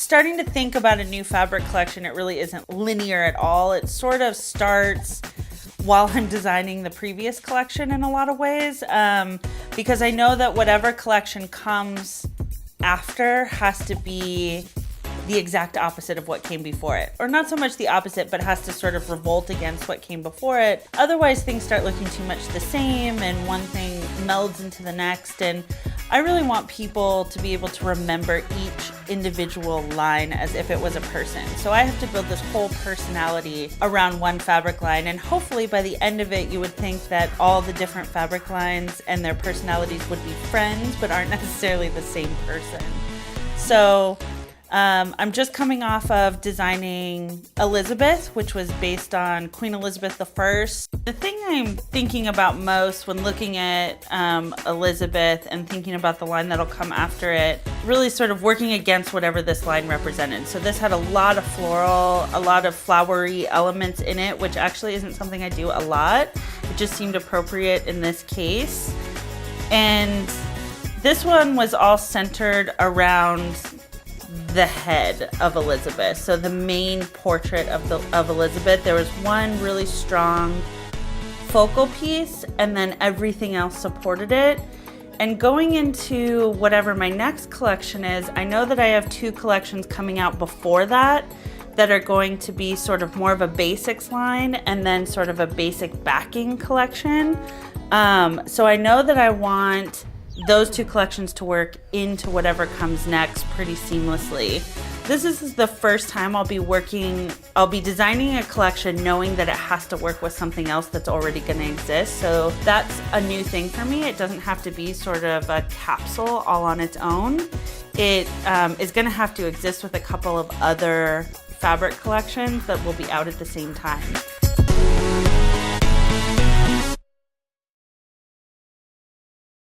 starting to think about a new fabric collection, it really isn't linear at all. It sort of starts while I'm designing the previous collection in a lot of ways, because I know that whatever collection comes after has to be the exact opposite of what came before it. Or not so much the opposite, but has to sort of revolt against what came before it. Otherwise, things start looking too much the same and one thing melds into the next. And I really want people to be able to remember each individual line as if it was a person. So I have to build this whole personality around one fabric line. And hopefully by the end of it, you would think that all the different fabric lines and their personalities would be friends, but aren't necessarily the same person. So I'm just coming off of designing Elizabeth, which was based on Queen Elizabeth I. The thing I'm thinking about most when looking at Elizabeth and thinking about the line that'll come after it, really sort of working against whatever this line represented. So this had a lot of floral, a lot of flowery elements in it, which actually isn't something I do a lot. It just seemed appropriate in this case. And this one was all centered around the head of Elizabeth. So the main portrait of Elizabeth, there was one really strong focal piece and then everything else supported it. And going into whatever my next collection is, I know that I have 2 collections coming out before that are going to be sort of more of a basics line and then sort of a basic backing collection. So I know that I want those 2 collections to work into whatever comes next pretty seamlessly. This is the first time I'll be designing a collection knowing that it has to work with something else that's already going to exist. So that's a new thing for me. It doesn't have to be sort of a capsule all on its own. It is going to have to exist with a couple of other fabric collections that will be out at the same time.